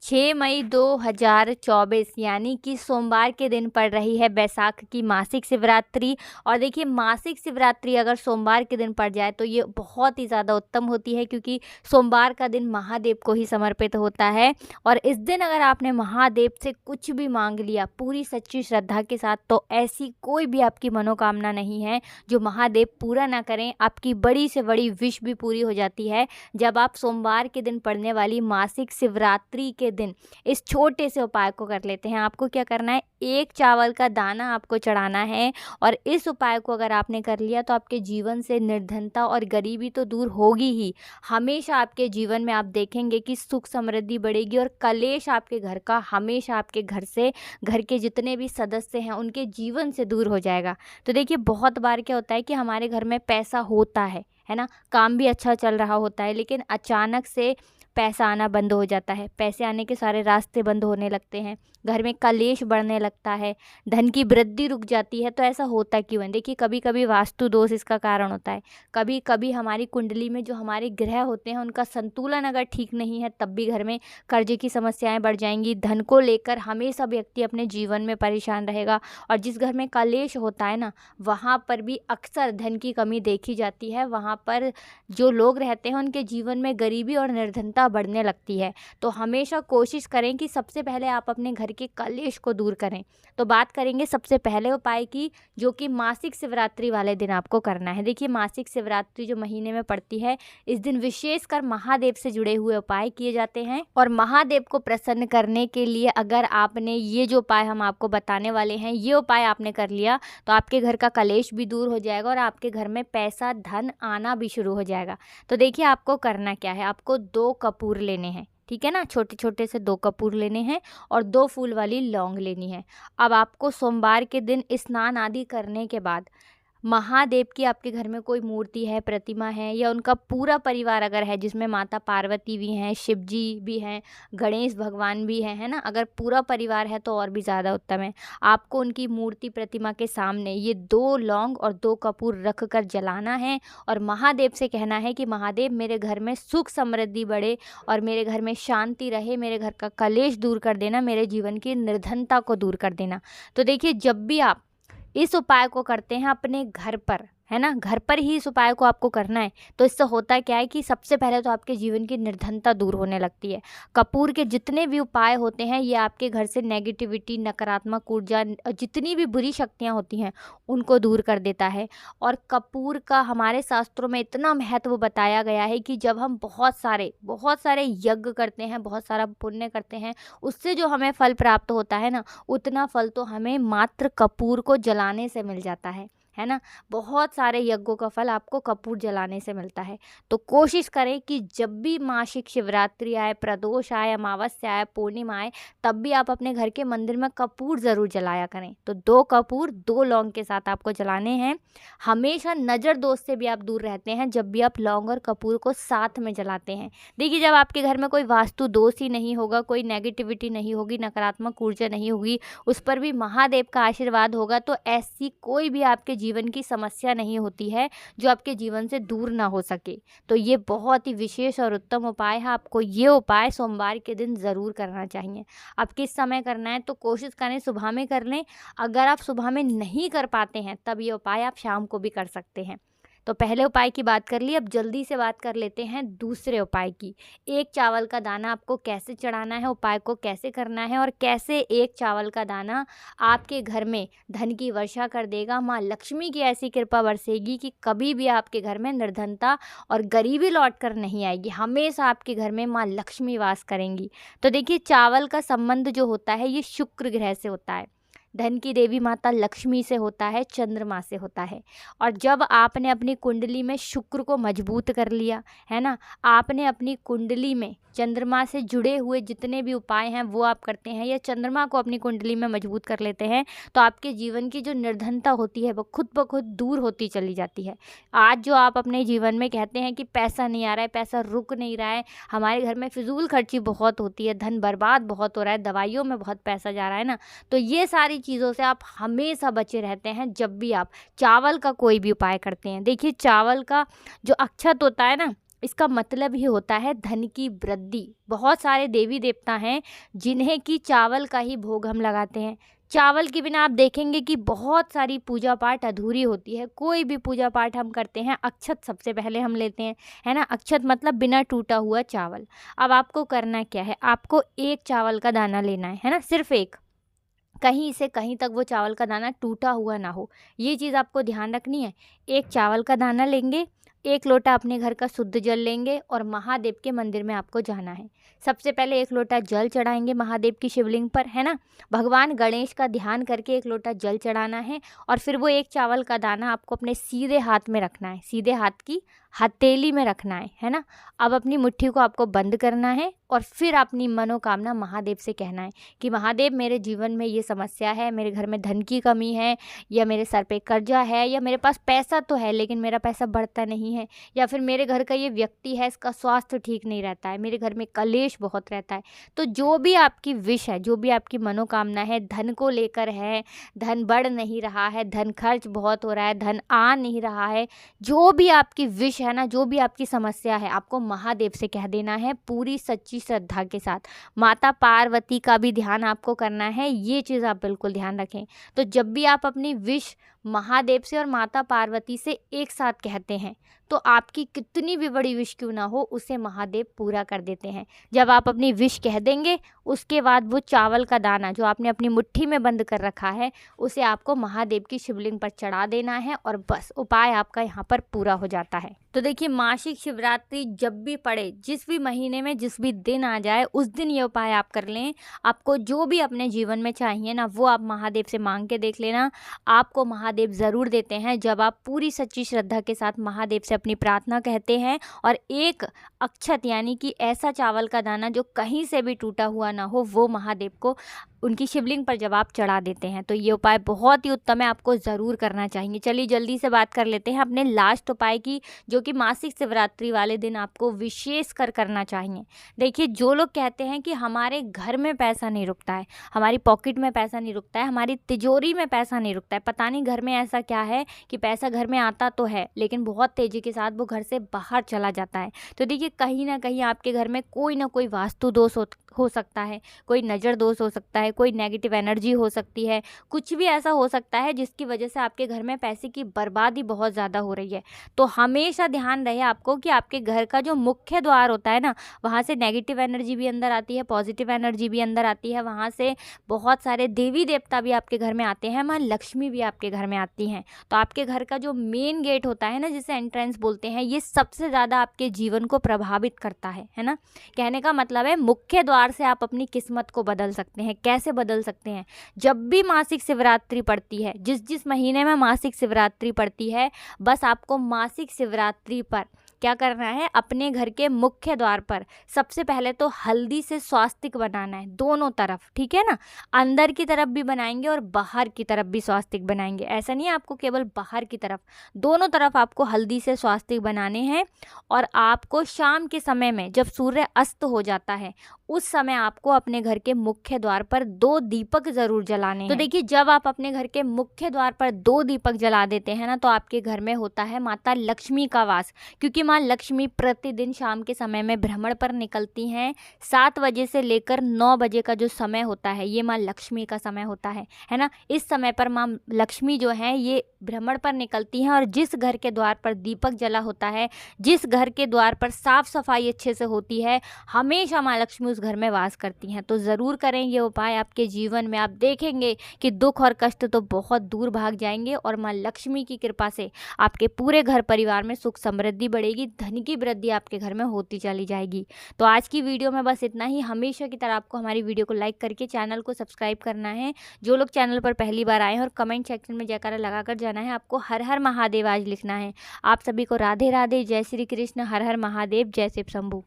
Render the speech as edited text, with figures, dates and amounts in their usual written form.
6 मई 2024 यानी कि सोमवार के दिन पड़ रही है बैसाख की मासिक शिवरात्रि। और देखिए, मासिक शिवरात्रि अगर सोमवार के दिन पड़ जाए तो ये बहुत ही ज़्यादा उत्तम होती है, क्योंकि सोमवार का दिन महादेव को ही समर्पित होता है। और इस दिन अगर आपने महादेव से कुछ भी मांग लिया पूरी सच्ची श्रद्धा के साथ, तो ऐसी कोई भी आपकी मनोकामना नहीं है जो महादेव पूरा ना करें। आपकी बड़ी से बड़ी विश भी पूरी हो जाती है जब आप सोमवार के दिन पड़ने वाली मासिक शिवरात्रि के दिन इस छोटे से उपाय को कर लेते हैं। आपको क्या करना है, एक चावल का दाना आपको चढ़ाना है। और इस उपाय को अगर आपने कर लिया तो आपके जीवन से निर्धनता और गरीबी तो दूर होगी ही, हमेशा आपके जीवन में आप देखेंगे कि सुख समृद्धि बढ़ेगी और कलेश आपके घर का हमेशा आपके घर से, घर के जितने भी सदस्य हैं उनके जीवन से दूर हो जाएगा। तो देखिए, बहुत बार क्या होता है कि हमारे घर में पैसा होता है ना, काम भी अच्छा चल रहा होता है, लेकिन अचानक से पैसा आना बंद हो जाता है। पैसे आने के सारे रास्ते बंद होने लगते हैं, घर में कलेश बढ़ने लगता है, धन की वृद्धि रुक जाती है। तो ऐसा होता क्यों है? देखिए, कभी कभी वास्तु दोष इसका कारण होता है। कभी कभी हमारी कुंडली में जो हमारे ग्रह होते हैं उनका संतुलन अगर ठीक नहीं है, तब भी घर में कर्जे की समस्याएं बढ़ जाएंगी। धन को लेकर हमेशा व्यक्ति अपने जीवन में परेशान रहेगा। और जिस घर में कलेश होता है ना, वहाँ पर भी अक्सर धन की कमी देखी जाती है। वहाँ पर जो लोग रहते हैं उनके जीवन में गरीबी और निर्धनता बढ़ने लगती है। तो हमेशा कोशिश करें कि सबसे पहले आप अपने घर के कलेश को दूर करें। तो बात करेंगे सबसे पहले उपाय की, जो कि मासिक शिवरात्रि वाले दिन आपको करना है। देखिए, मासिक शिवरात्रि जो महीने में पड़ती है, इस दिन विशेषकर महादेव से जुड़े हुए उपाय किए जाते हैं। और महादेव को प्रसन्न करने के लिए अगर आपने ये जो उपाय हम आपको बताने वाले हैं, ये उपाय आपने कर लिया तो आपके घर का कलेश भी दूर हो जाएगा और आपके घर में पैसा धन आना भी शुरू हो जाएगा। तो देखिए, आपको करना क्या है, आपको 2 कपूर लेने हैं, ठीक है ना, छोटे छोटे से 2 कपूर लेने हैं और 2 फूल वाली लौंग लेनी है। अब आपको सोमवार के दिन स्नान आदि करने के बाद महादेव की, आपके घर में कोई मूर्ति है, प्रतिमा है, या उनका पूरा परिवार अगर है जिसमें माता पार्वती भी हैं, शिव जी भी हैं, गणेश भगवान भी हैं, है ना, अगर पूरा परिवार है तो और भी ज़्यादा उत्तम है। आपको उनकी मूर्ति प्रतिमा के सामने ये 2 लौंग और 2 कपूर रख कर जलाना है और महादेव से कहना है कि महादेव, मेरे घर में सुख समृद्धि बढ़े और मेरे घर में शांति रहे, मेरे घर का कलेश दूर कर देना, मेरे जीवन की निर्धनता को दूर कर देना। तो देखिए, जब भी आप इस उपाय को करते हैं अपने घर पर, है ना, घर पर ही इस उपाय को आपको करना है, तो इससे होता क्या है कि सबसे पहले तो आपके जीवन की निर्धनता दूर होने लगती है। कपूर के जितने भी उपाय होते हैं ये आपके घर से नेगेटिविटी, नकारात्मक ऊर्जा, जितनी भी बुरी शक्तियाँ होती हैं उनको दूर कर देता है। और कपूर का हमारे शास्त्रों में इतना महत्व बताया गया है कि जब हम बहुत सारे यज्ञ करते हैं, बहुत सारा पुण्य करते हैं, उससे जो हमें फल प्राप्त होता है ना, उतना फल तो हमें मात्र कपूर को जलाने से मिल जाता है ना। बहुत सारे यज्ञों का फल आपको कपूर जलाने से मिलता है। तो कोशिश करें कि जब भी मासिक शिवरात्रि आए, प्रदोष आए, अमावस्या आए, पूर्णिमा आए, तब भी आप अपने घर के मंदिर में कपूर ज़रूर जलाया करें। तो 2 कपूर 2 लौंग के साथ आपको जलाने हैं। हमेशा नज़र दोष से भी आप दूर रहते हैं जब भी आप लौंग और कपूर को साथ में जलाते हैं। देखिए, जब आपके घर में कोई वास्तु दोष ही नहीं होगा, कोई नेगेटिविटी नहीं होगी, नकारात्मक ऊर्जा नहीं होगी, उस पर भी महादेव का आशीर्वाद होगा, तो ऐसी कोई भी आपके जीवन की समस्या नहीं होती है जो आपके जीवन से दूर ना हो सके। तो ये बहुत ही विशेष और उत्तम उपाय है। आपको ये उपाय सोमवार के दिन ज़रूर करना चाहिए। अब किस समय करना है, तो कोशिश करें सुबह में कर लें। अगर आप सुबह में नहीं कर पाते हैं तब ये उपाय आप शाम को भी कर सकते हैं। तो पहले उपाय की बात कर ली, अब जल्दी से बात कर लेते हैं दूसरे उपाय की। एक चावल का दाना आपको कैसे चढ़ाना है, उपाय को कैसे करना है और कैसे एक चावल का दाना आपके घर में धन की वर्षा कर देगा। माँ लक्ष्मी की ऐसी कृपा बरसेगी कि कभी भी आपके घर में निर्धनता और गरीबी लौट कर नहीं आएगी, हमेशा आपके घर में माँ लक्ष्मी वास करेंगी। तो देखिए, चावल का संबंध जो होता है ये शुक्र ग्रह से होता है, धन की देवी माता लक्ष्मी से होता है, चंद्रमा से होता है। और जब आपने अपनी कुंडली में शुक्र को मजबूत कर लिया है ना, आपने अपनी कुंडली में चंद्रमा से जुड़े हुए जितने भी उपाय हैं वो आप करते हैं, या चंद्रमा को अपनी कुंडली में मजबूत कर लेते हैं, तो आपके जीवन की जो निर्धनता होती है वो खुद ब खुद दूर होती चली जाती है। आज जो आप अपने जीवन में कहते हैं कि पैसा नहीं आ रहा है, पैसा रुक नहीं रहा है, हमारे घर में फिजूल खर्ची बहुत होती है, धन बर्बाद बहुत हो रहा है, दवाइयों में बहुत पैसा जा रहा है ना, तो ये सारी चीज़ों से आप हमेशा बचे रहते हैं जब भी आप चावल का कोई भी उपाय करते हैं। देखिए, चावल का जो अक्षत होता है ना, इसका मतलब ही होता है धन की वृद्धि। बहुत सारे देवी देवता हैं जिन्हें कि चावल का ही भोग हम लगाते हैं। चावल के बिना आप देखेंगे कि बहुत सारी पूजा पाठ अधूरी होती है। कोई भी पूजा पाठ हम करते हैं, अक्षत सबसे पहले हम लेते हैं, है ना। अक्षत मतलब बिना टूटा हुआ चावल। अब आपको करना क्या है, आपको एक चावल का दाना लेना है ना, सिर्फ एक। कहीं से कहीं तक वो चावल का दाना टूटा हुआ ना हो, ये चीज़ आपको ध्यान रखनी है। एक चावल का दाना लेंगे, एक लोटा अपने घर का शुद्ध जल लेंगे और महादेव के मंदिर में आपको जाना है। सबसे पहले एक लोटा जल चढ़ाएंगे महादेव की शिवलिंग पर, है ना। भगवान गणेश का ध्यान करके एक लोटा जल चढ़ाना है और फिर वो एक चावल का दाना आपको अपने सीधे हाथ में रखना है, सीधे हाथ की हथेली में रखना है ना। अब अपनी मुट्ठी को आपको बंद करना है और फिर अपनी मनोकामना महादेव से कहना है कि महादेव, मेरे जीवन में ये समस्या है, मेरे घर में धन की कमी है, या मेरे सर पे कर्जा है, या मेरे पास पैसा तो है लेकिन मेरा पैसा बढ़ता नहीं है, या फिर मेरे घर का ये व्यक्ति है, इसका स्वास्थ्य ठीक नहीं रहता है, मेरे घर में कलेश बहुत रहता है। तो जो भी आपकी विश है, जो भी आपकी मनोकामना है, धन को लेकर है, धन बढ़ नहीं रहा है, धन खर्च बहुत हो रहा है, धन आ नहीं रहा है, जो भी आपकी विश है ना, जो भी आपकी समस्या है, आपको महादेव से कह देना है पूरी सच्ची श्रद्धा के साथ। माता पार्वती का भी ध्यान आपको करना है, ये चीज़ आप बिल्कुल ध्यान रखें। तो जब भी आप अपनी विश महादेव से और माता पार्वती से एक साथ कहते हैं तो आपकी कितनी भी बड़ी विश क्यों ना हो, उसे महादेव पूरा कर देते हैं। जब आप अपनी विश कह देंगे, उसके बाद वो चावल का दाना जो आपने अपनी मुट्ठी में बंद कर रखा है, उसे आपको महादेव की शिवलिंग पर चढ़ा देना है और बस उपाय आपका यहाँ पर पूरा हो जाता है। तो देखिए, मासिक शिवरात्रि जब भी पड़े, जिस भी महीने में जिस भी दिन आ जाए, उस दिन ये उपाय आप कर लें। आपको जो भी अपने जीवन में चाहिए ना, वो आप महादेव से मांग के देख लेना, आपको महादेव ज़रूर देते हैं। जब आप पूरी सच्ची श्रद्धा के साथ महादेव से अपनी प्रार्थना कहते हैं और एक अक्षत यानी कि ऐसा चावल का दाना जो कहीं से भी टूटा हुआ ना हो, वो महादेव को उनकी शिवलिंग पर जब आप चढ़ा देते हैं, तो ये उपाय बहुत ही उत्तम है, आपको ज़रूर करना चाहिए। चलिए जल्दी से बात कर लेते हैं अपने लास्ट उपाय की, जो कि मासिक शिवरात्रि वाले दिन आपको विशेष कर करना चाहिए। देखिए, जो लोग कहते हैं कि हमारे घर में पैसा नहीं रुकता है, हमारी पॉकेट में पैसा नहीं रुकता है, हमारी तिजोरी में पैसा नहीं रुकता है, पता नहीं घर में ऐसा क्या है कि पैसा घर में आता तो है लेकिन बहुत तेज़ी के साथ वो घर से बाहर चला जाता है। तो देखिए, कहीं ना कहीं आपके घर में कोई ना कोई वास्तु दोष हो सकता है, कोई नज़र दोष हो सकता है, कोई नेगेटिव एनर्जी हो सकती है, कुछ भी ऐसा हो सकता है जिसकी वजह से आपके घर में पैसे की बर्बादी बहुत ज़्यादा हो रही है। तो हमेशा ध्यान रहे आपको कि आपके घर का जो मुख्य द्वार होता है ना, वहाँ से नेगेटिव एनर्जी भी अंदर आती है, पॉजिटिव एनर्जी भी अंदर आती है, वहाँ से बहुत सारे देवी देवता भी आपके घर में आते हैं, माँ लक्ष्मी भी आपके घर में आती हैं। तो आपके घर का जो मेन गेट होता है ना, जिसे एंट्रेंस बोलते हैं, ये सबसे ज़्यादा आपके जीवन को प्रभावित करता है ना। कहने का मतलब है, मुख्य द्वार से आप अपनी किस्मत को बदल सकते हैं। कैसे बदल सकते हैं? जब भी मासिक शिवरात्रि पड़ती है, जिस महीने में मासिक शिवरात्रि पड़ती है, बस आपको मासिक शिवरात्रि पर क्या करना है, अपने घर के मुख्य द्वार पर सबसे पहले तो हल्दी से स्वास्तिक बनाना है, दोनों तरफ, ठीक है ना। अंदर की तरफ भी बनाएंगे और बाहर की तरफ भी स्वास्तिक बनाएंगे। ऐसा नहीं है आपको केवल बाहर की तरफ, दोनों तरफ आपको हल्दी से स्वास्तिक बनाने हैं। और आपको शाम के समय में जब सूर्य अस्त हो जाता है, उस समय आपको अपने घर के मुख्य द्वार पर 2 दीपक जरूर जलाने हैं। तो देखिए, जब आप अपने घर के मुख्य द्वार पर 2 दीपक जला देते हैं ना, तो आपके घर में होता है माता लक्ष्मी का वास। क्योंकि माँ लक्ष्मी प्रतिदिन शाम के समय में भ्रमण पर निकलती हैं। 7 बजे से लेकर 9 बजे का जो समय होता है, ये माँ लक्ष्मी का समय होता है ना। इस समय पर माँ लक्ष्मी जो है ये भ्रमण पर निकलती हैं और जिस घर के द्वार पर दीपक जला होता है, जिस घर के द्वार पर साफ सफाई अच्छे से होती है, हमेशा माँ लक्ष्मी उस घर में वास करती हैं। तो ज़रूर करें ये उपाय, आपके जीवन में आप देखेंगे कि दुख और कष्ट तो बहुत दूर भाग जाएंगे और माँ लक्ष्मी की कृपा से आपके पूरे घर परिवार में सुख समृद्धि बढ़ेगी, धन की वृद्धि आपके घर में होती चली जाएगी। तो आज की वीडियो में बस इतना ही। हमेशा की तरह आपको हमारी वीडियो को लाइक करके चैनल को सब्सक्राइब करना है। जो लोग चैनल पर पहली बार आए हैं, और कमेंट सेक्शन में जयकारा लगाकर जाना है। आपको हर हर महादेव आज लिखना है। आप सभी को राधे राधे, जय श्री कृष्ण, हर हर महादेव, जय शिव शंभू।